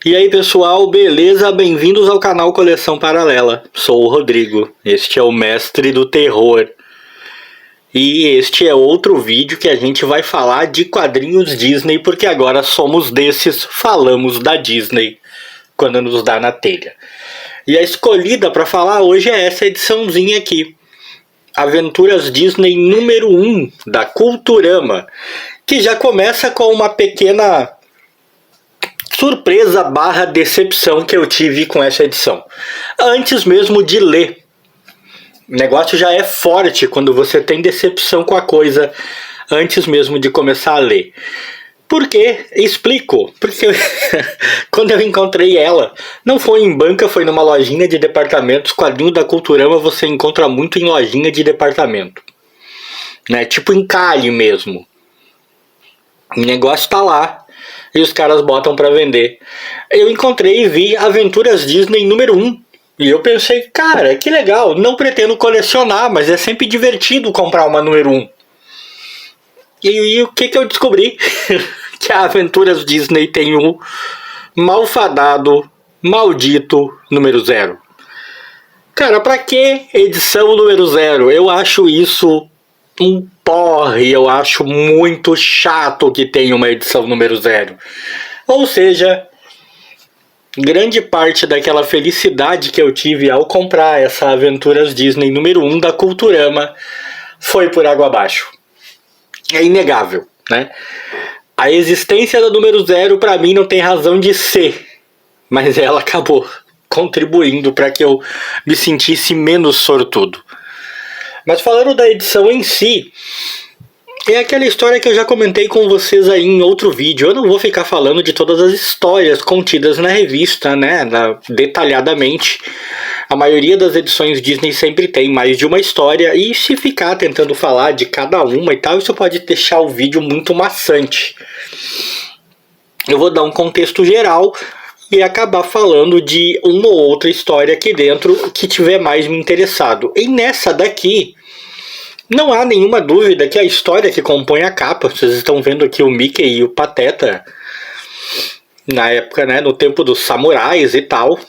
E aí pessoal, beleza? Bem-vindos ao canal Coleção Paralela. Sou o Rodrigo, este é o mestre do terror. E este é outro vídeo que a gente vai falar de quadrinhos Disney, porque agora somos desses, falamos da Disney quando nos dá na telha. E a escolhida para falar hoje é essa ediçãozinha aqui. Aventuras Disney número 1 da Culturama, que já começa com uma pequena surpresa barra decepção que eu tive com essa edição. Antes mesmo de ler. O negócio já é forte quando você tem decepção com a coisa antes mesmo de começar a ler. Por quê? Explico. Porque quando eu encontrei ela, não foi em banca, foi numa lojinha de departamentos. Quadrinho da Culturama você encontra muito em lojinha de departamento, né? Tipo em Cali mesmo. O negócio tá lá e os caras botam pra vender. Eu encontrei e vi Aventuras Disney número 1. E eu pensei, cara, que legal. Não pretendo colecionar, mas é sempre divertido comprar uma número 1. E o que eu descobri? Que a Aventuras Disney tem um malfadado, maldito número 0. Cara, pra que edição número 0? Eu acho isso um porre, eu acho muito chato que tenha uma edição número 0. Ou seja, grande parte daquela felicidade que eu tive ao comprar essa Aventuras Disney número 1 da Culturama foi por água abaixo. É inegável, né? A existência da número 0 para mim não tem razão de ser, mas ela acabou contribuindo para que eu me sentisse menos sortudo. Mas falando da edição em si, é aquela história que eu já comentei com vocês aí em outro vídeo. Eu não vou ficar falando de todas as histórias contidas na revista, né, detalhadamente. A maioria das edições Disney sempre tem mais de uma história, e se ficar tentando falar de cada uma e tal, isso pode deixar o vídeo muito maçante. Eu vou dar um contexto geral e acabar falando de uma ou outra história aqui dentro que tiver mais me interessado. E nessa daqui, não há nenhuma dúvida que a história que compõe a capa, vocês estão vendo aqui o Mickey e o Pateta, na época, né, no tempo dos samurais e tal,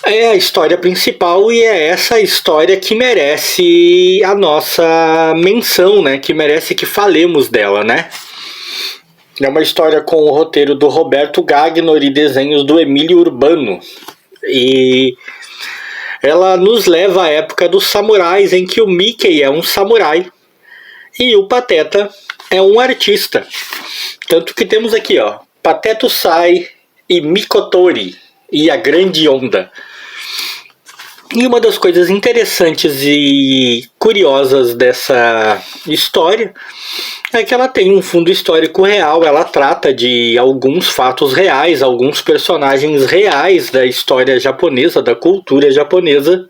é a história principal e é essa história que merece a nossa menção, né, que merece que falemos dela, né. É uma história com o roteiro do Roberto Gagnor e desenhos do Emílio Urbano. E ela nos leva à época dos samurais, em que o Mickey é um samurai e o Pateta é um artista. Tanto que temos aqui, ó, Pateto Sai e Mikotori e a Grande Onda. E uma das coisas interessantes e curiosas dessa história é que ela tem um fundo histórico real. Ela trata de alguns fatos reais, alguns personagens reais da história japonesa, da cultura japonesa.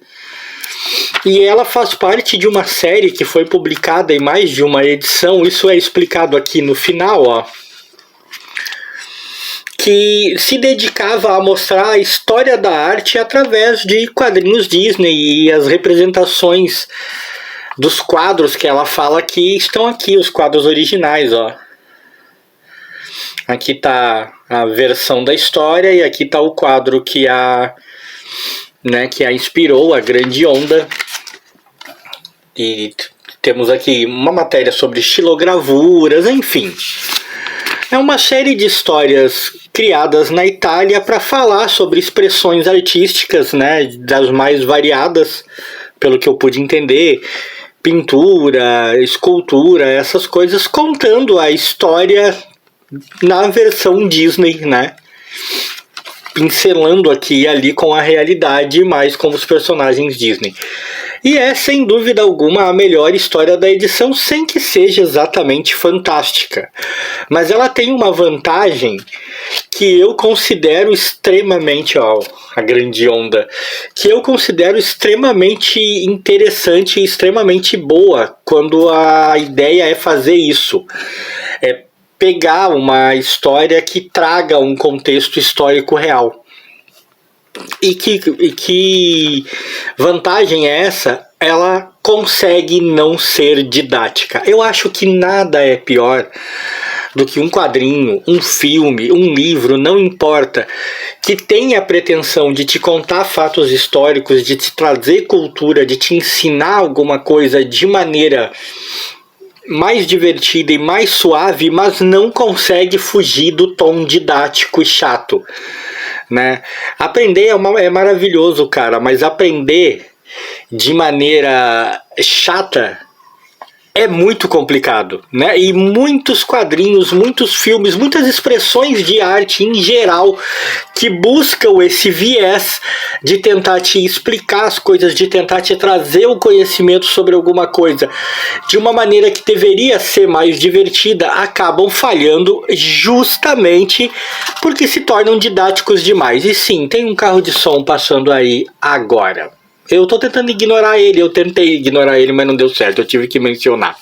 E ela faz parte de uma série que foi publicada em mais de uma edição. Isso é explicado aqui no final, ó, que se dedicava a mostrar a história da arte através de quadrinhos Disney e as representações dos quadros que ela fala que estão aqui, os quadros originais, ó. Aqui tá a versão da história e aqui tá o quadro que a inspirou, a Grande Onda. E temos aqui uma matéria sobre estilogravuras, enfim. É uma série de histórias criadas na Itália para falar sobre expressões artísticas, né, das mais variadas, pelo que eu pude entender, pintura, escultura, essas coisas, contando a história na versão Disney, né, pincelando aqui e ali com a realidade, mas com os personagens Disney. E é, sem dúvida alguma, a melhor história da edição, sem que seja exatamente fantástica. Mas ela tem uma vantagem que eu considero extremamente, ó, a Grande Onda, que eu considero extremamente interessante e extremamente boa quando a ideia é fazer isso. É pegar uma história que traga um contexto histórico real. E que vantagem é essa? Ela consegue não ser didática. Eu acho que nada é pior do que um quadrinho, um filme, um livro, não importa, que tenha a pretensão de te contar fatos históricos, de te trazer cultura, de te ensinar alguma coisa de maneira mais divertida e mais suave, mas não consegue fugir do tom didático e chato, né? Aprender é maravilhoso, cara, mas aprender de maneira chata é muito complicado, né? E muitos quadrinhos, muitos filmes, muitas expressões de arte em geral que buscam esse viés de tentar te explicar as coisas, de tentar te trazer o conhecimento sobre alguma coisa de uma maneira que deveria ser mais divertida, acabam falhando justamente porque se tornam didáticos demais. E sim, tem um carro de som passando aí agora. Eu tô tentando ignorar ele, eu tentei ignorar ele, mas não deu certo, eu tive que mencionar.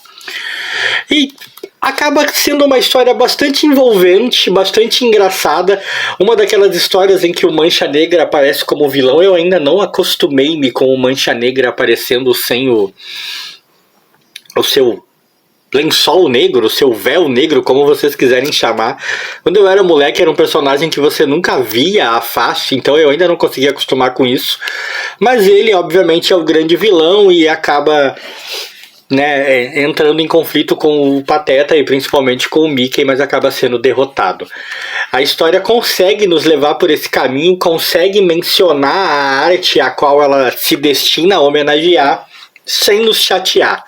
E acaba sendo uma história bastante envolvente, bastante engraçada. Uma daquelas histórias em que o Mancha Negra aparece como vilão. Eu ainda não acostumei-me com o Mancha Negra aparecendo sem o seu lençol negro, o seu véu negro, como vocês quiserem chamar. Quando eu era moleque, era um personagem que você nunca via a face, então eu ainda não conseguia acostumar com isso. Mas ele, obviamente, é o grande vilão e acaba, né, entrando em conflito com o Pateta e principalmente com o Mickey, mas acaba sendo derrotado. A história consegue nos levar por esse caminho, consegue mencionar a arte a qual ela se destina a homenagear, sem nos chatear.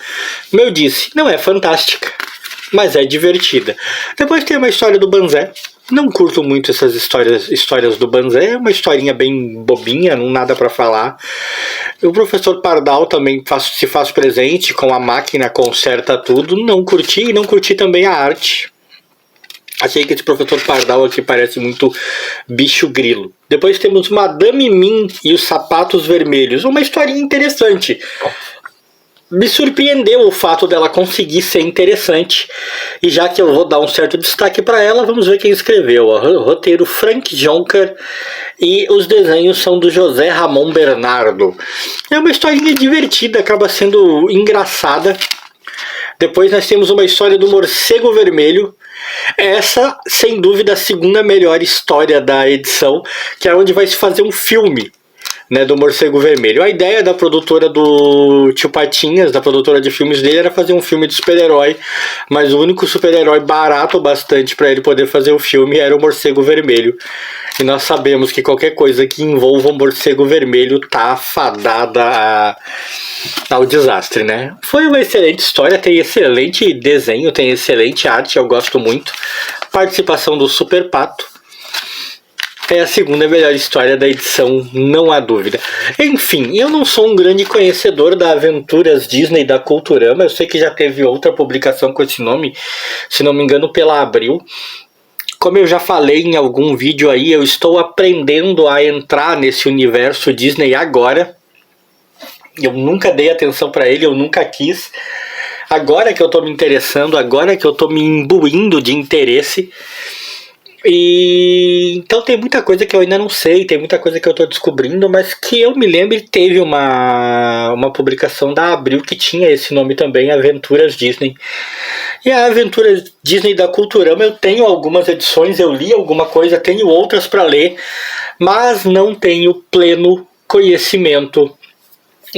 Como eu disse, não é fantástica, mas é divertida. Depois tem uma história do Banzé. Não curto muito essas histórias do Banzé. É uma historinha bem bobinha, não nada pra falar. O professor Pardal também se faz presente com a máquina, conserta tudo. Não curti, e não curti também a arte. Achei que esse professor Pardal aqui parece muito bicho grilo. Depois temos Madame Mim e os Sapatos Vermelhos. Uma historinha interessante. Me surpreendeu o fato dela conseguir ser interessante. E já que eu vou dar um certo destaque para ela, vamos ver quem escreveu. O roteiro Frank Jonker e os desenhos são do José Ramon Bernardo. É uma historinha divertida, acaba sendo engraçada. Depois nós temos uma história do Morcego Vermelho. Essa, sem dúvida, a segunda melhor história da edição, que é onde vai se fazer um filme, né, do Morcego Vermelho. A ideia da produtora do Tio Patinhas, da produtora de filmes dele, era fazer um filme de super-herói, mas o único super-herói barato bastante para ele poder fazer o filme era o Morcego Vermelho. E nós sabemos que qualquer coisa que envolva o Morcego Vermelho tá fadada ao desastre, né? Foi uma excelente história, tem excelente desenho, tem excelente arte, eu gosto muito. Participação do Super Pato. É a segunda melhor história da edição, não há dúvida. Enfim, eu não sou um grande conhecedor da Aventuras Disney da Culturama. Eu sei que já teve outra publicação com esse nome, se não me engano, pela Abril. Como eu já falei em algum vídeo aí, eu estou aprendendo a entrar nesse universo Disney agora. Eu nunca dei atenção para ele, eu nunca quis. Agora que eu estou me interessando, agora que eu estou me imbuindo de interesse. E então tem muita coisa que eu ainda não sei, tem muita coisa que eu estou descobrindo, mas que eu me lembro teve uma publicação da Abril que tinha esse nome também, Aventuras Disney. E a Aventuras Disney da Culturama eu tenho algumas edições, eu li alguma coisa, tenho outras para ler, mas não tenho pleno conhecimento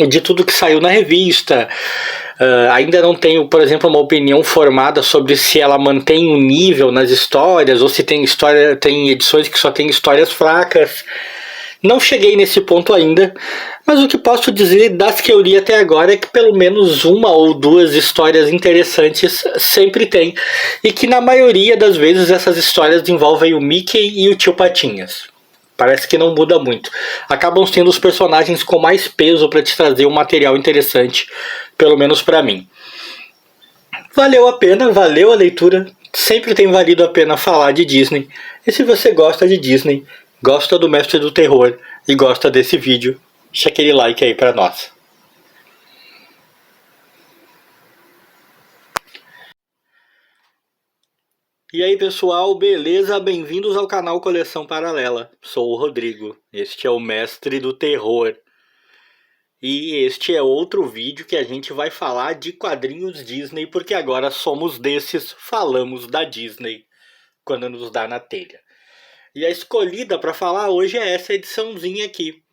de tudo que saiu na revista. Ainda não tenho, por exemplo, uma opinião formada sobre se ela mantém um nível nas histórias ou se tem edições que só tem histórias fracas. Não cheguei nesse ponto ainda, mas o que posso dizer das que eu li até agora é que pelo menos uma ou duas histórias interessantes sempre tem, e que na maioria das vezes essas histórias envolvem o Mickey e o Tio Patinhas. Parece que não muda muito. Acabam sendo os personagens com mais peso para te trazer um material interessante, pelo menos para mim. Valeu a pena, valeu a leitura. Sempre tem valido a pena falar de Disney. E se você gosta de Disney, gosta do Mestre do Terror e gosta desse vídeo, deixa aquele like aí para nós. E aí pessoal, beleza? Bem-vindos ao canal Coleção Paralela. Sou o Rodrigo, este é o Mestre do Terror. E este é outro vídeo que a gente vai falar de quadrinhos Disney, porque agora somos desses, falamos da Disney quando nos dá na telha. E a escolhida para falar hoje é essa ediçãozinha aqui,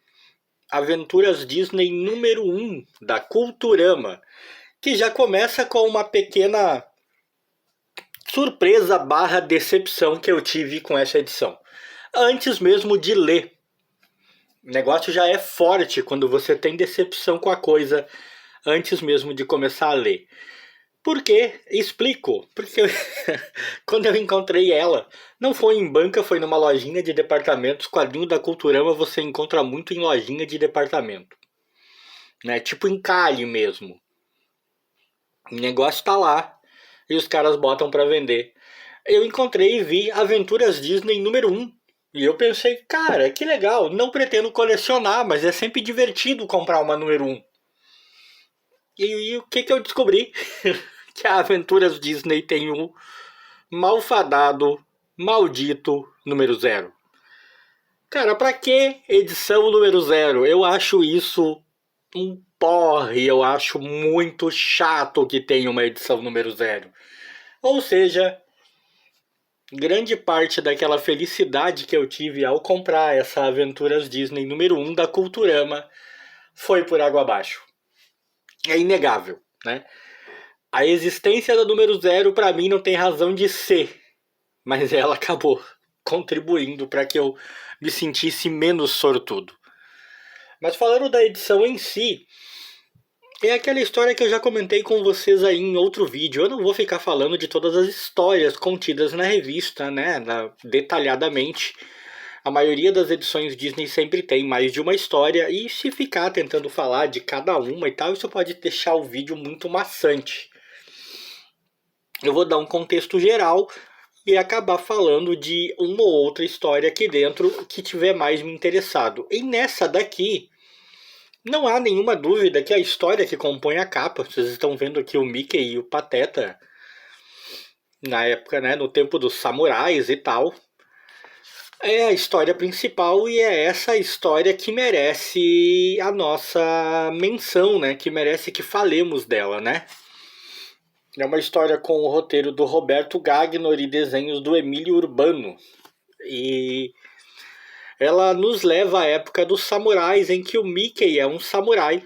Aventuras Disney número 1 da Culturama, que já começa com uma pequena surpresa barra decepção que eu tive com essa edição. Antes mesmo de ler. O negócio já é forte quando você tem decepção com a coisa antes mesmo de começar a ler. Por quê? Explico. Porque quando eu encontrei ela, não foi em banca, foi numa lojinha de departamentos. Quadrinho da Culturama você encontra muito em lojinha de departamento. Né? Tipo em Cali mesmo. O negócio tá lá e os caras botam pra vender. Eu encontrei e vi Aventuras Disney número 1. E eu pensei, cara, que legal, não pretendo colecionar, mas é sempre divertido comprar uma número 1. E o que eu descobri? Que a Aventuras Disney tem um malfadado, maldito número 0. Cara, pra que edição número 0? Eu acho isso um porre, eu acho muito chato que tenha uma edição número 0. Ou seja, grande parte daquela felicidade que eu tive ao comprar essa Aventuras Disney número 1 da Culturama foi por água abaixo. É inegável, né? A existência da número 0 para mim não tem razão de ser, mas ela acabou contribuindo para que eu me sentisse menos sortudo. Mas falando da edição em si, é aquela história que eu já comentei com vocês aí em outro vídeo. Eu não vou ficar falando de todas as histórias contidas na revista, né, detalhadamente. A maioria das edições Disney sempre tem mais de uma história, e se ficar tentando falar de cada uma e tal, isso pode deixar o vídeo muito maçante. Eu vou dar um contexto geral e acabar falando de uma ou outra história aqui dentro que tiver mais me interessado. E nessa daqui, não há nenhuma dúvida que a história que compõe a capa, vocês estão vendo aqui o Mickey e o Pateta, na época, né, no tempo dos samurais e tal, é a história principal e é essa história que merece a nossa menção, né, que merece que falemos dela, né. É uma história com o roteiro do Roberto Gagnor e desenhos do Emílio Urbano. E ela nos leva à época dos samurais, em que o Mickey é um samurai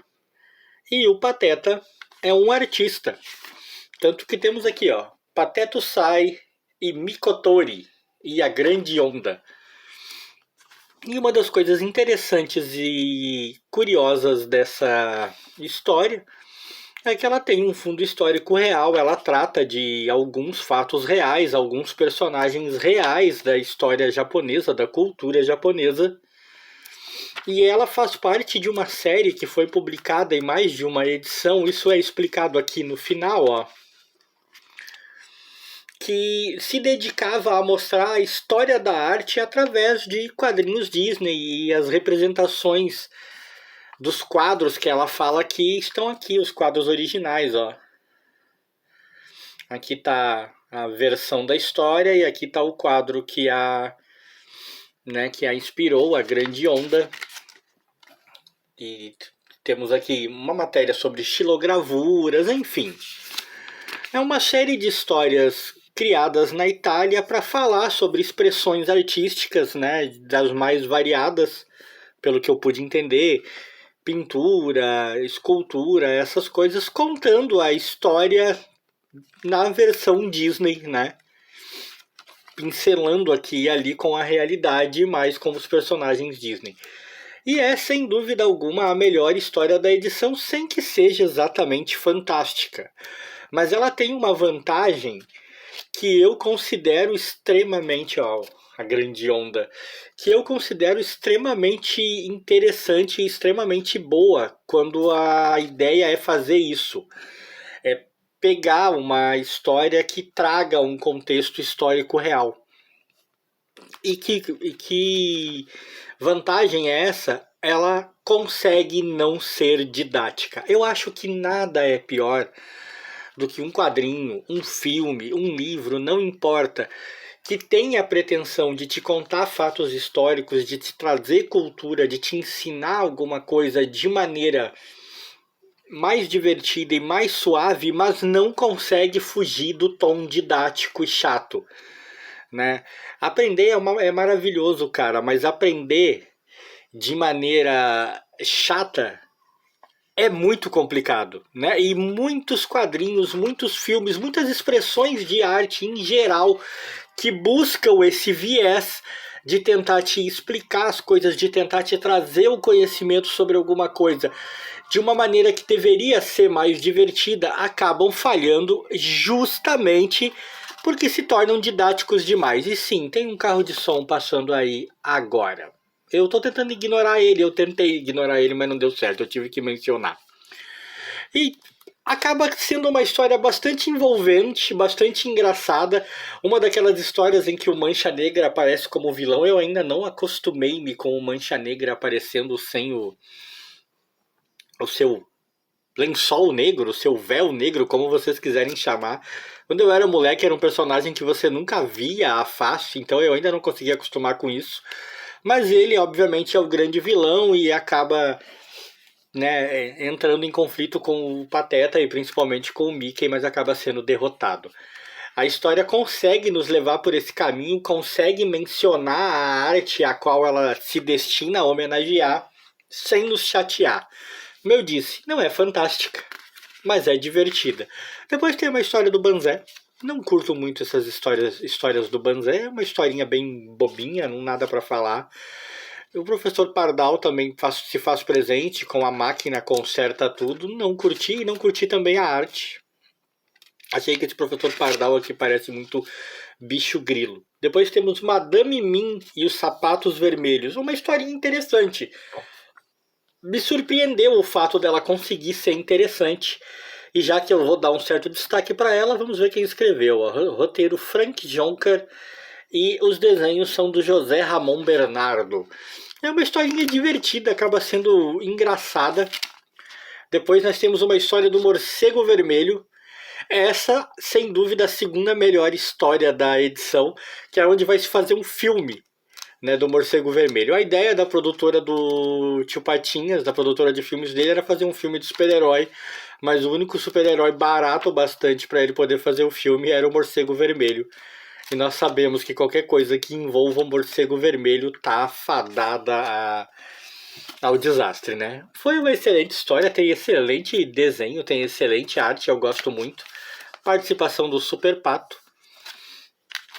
e o Pateta é um artista. Tanto que temos aqui, ó, Pateto Sai e Mikotori e a Grande Onda. E uma das coisas interessantes e curiosas dessa história é que ela tem um fundo histórico real, ela trata de alguns fatos reais, alguns personagens reais da história japonesa, da cultura japonesa. E ela faz parte de uma série que foi publicada em mais de uma edição, isso é explicado aqui no final, ó, que se dedicava a mostrar a história da arte através de quadrinhos Disney e as representações dos quadros que ela fala que estão aqui, os quadros originais, ó. Aqui tá a versão da história e aqui tá o quadro que que a inspirou, a Grande Onda. E temos aqui uma matéria sobre xilogravuras, enfim. É uma série de histórias criadas na Itália para falar sobre expressões artísticas, né, das mais variadas, pelo que eu pude entender, pintura, escultura, essas coisas, contando a história na versão Disney, né? Pincelando aqui e ali com a realidade, mais com os personagens Disney. E é, sem dúvida alguma, a melhor história da edição, sem que seja exatamente fantástica. Mas ela tem uma vantagem que eu considero extremamente, ó, a Grande Onda, que eu considero extremamente interessante e extremamente boa quando a ideia é fazer isso. É pegar uma história que traga um contexto histórico real. E que vantagem é essa? Ela consegue não ser didática. Eu acho que nada é pior do que um quadrinho, um filme, um livro, não importa, que tem a pretensão de te contar fatos históricos, de te trazer cultura, de te ensinar alguma coisa de maneira mais divertida e mais suave, mas não consegue fugir do tom didático e chato, né? Aprender é maravilhoso, cara, mas aprender de maneira chata é muito complicado, né? E muitos quadrinhos, muitos filmes, muitas expressões de arte em geral que buscam esse viés de tentar te explicar as coisas, de tentar te trazer o conhecimento sobre alguma coisa de uma maneira que deveria ser mais divertida, acabam falhando justamente porque se tornam didáticos demais. E sim, tem um carro de som passando aí agora. Eu tô tentando ignorar ele, eu tentei ignorar ele, mas não deu certo, eu tive que mencionar. E acaba sendo uma história bastante envolvente, bastante engraçada. Uma daquelas histórias em que o Mancha Negra aparece como vilão. Eu ainda não acostumei-me com o Mancha Negra aparecendo sem o seu lençol negro, o seu véu negro, como vocês quiserem chamar. Quando eu era moleque, era um personagem que você nunca via a face, então eu ainda não conseguia acostumar com isso. Mas ele, obviamente, é o grande vilão e acaba, né, entrando em conflito com o Pateta e principalmente com o Mickey, mas acaba sendo derrotado. A história consegue nos levar por esse caminho, consegue mencionar a arte a qual ela se destina a homenagear, sem nos chatear. Como eu disse, não é fantástica, mas é divertida. Depois tem uma história do Banzé. Não curto muito essas histórias do Banzé. É uma historinha bem bobinha, não nada para falar. O professor Pardal também se faz presente com a máquina, conserta tudo. Não curti e não curti também a arte. Achei que esse professor Pardal aqui parece muito bicho grilo. Depois temos Madame Mim e os Sapatos Vermelhos. Uma historinha interessante. Me surpreendeu o fato dela conseguir ser interessante. E já que eu vou dar um certo destaque para ela, vamos ver quem escreveu. O roteiro Frank Jonker e os desenhos são do José Ramon Bernardo. É uma historinha divertida, acaba sendo engraçada. Depois nós temos uma história do Morcego Vermelho. Essa, sem dúvida, a segunda melhor história da edição, que é onde vai se fazer um filme, né, do Morcego Vermelho. A ideia da produtora do Tio Patinhas, da produtora de filmes dele, era fazer um filme de super-herói, mas o único super-herói barato bastante para ele poder fazer o filme era o Morcego Vermelho. E nós sabemos que qualquer coisa que envolva o Morcego Vermelho tá fadada ao desastre, né? Foi uma excelente história, tem excelente desenho, tem excelente arte, eu gosto muito. Participação do Super Pato.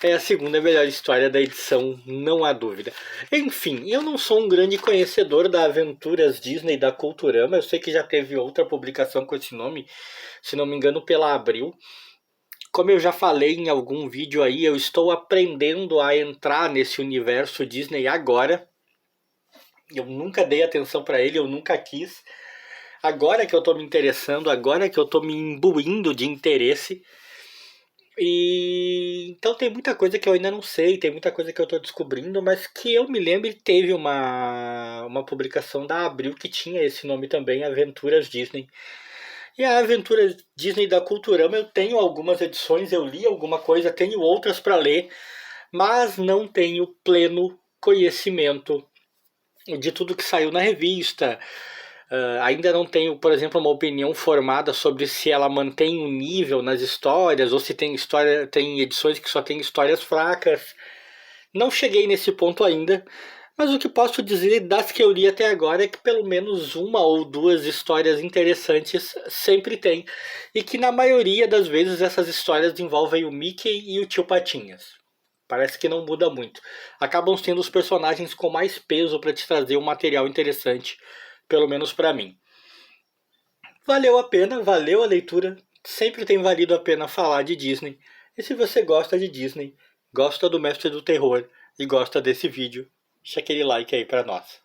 É a segunda melhor história da edição, não há dúvida. Enfim, eu não sou um grande conhecedor da Aventuras Disney da Culturama. Eu sei que já teve outra publicação com esse nome, se não me engano, pela Abril. Como eu já falei em algum vídeo aí, eu estou aprendendo a entrar nesse universo Disney agora. Eu nunca dei atenção para ele, eu nunca quis. Agora que eu estou me interessando, agora que eu estou me imbuindo de interesse. E então tem muita coisa que eu ainda não sei, tem muita coisa que eu estou descobrindo, mas que eu me lembro teve uma publicação da Abril que tinha esse nome também, Aventuras Disney. E a Aventuras Disney da Culturama eu tenho algumas edições, eu li alguma coisa, tenho outras para ler, mas não tenho pleno conhecimento de tudo que saiu na revista. Ainda não tenho, por exemplo, uma opinião formada sobre se ela mantém um nível nas histórias ou se tem edições que só tem histórias fracas. Não cheguei nesse ponto ainda, mas o que posso dizer das que eu li até agora é que pelo menos uma ou duas histórias interessantes sempre tem, e que na maioria das vezes essas histórias envolvem o Mickey e o Tio Patinhas. Parece que não muda muito. Acabam sendo os personagens com mais peso para te trazer um material interessante, pelo menos para mim. Valeu a pena, valeu a leitura. Sempre tem valido a pena falar de Disney. E se você gosta de Disney, gosta do Mestre do Terror e gosta desse vídeo, deixa aquele like aí para nós.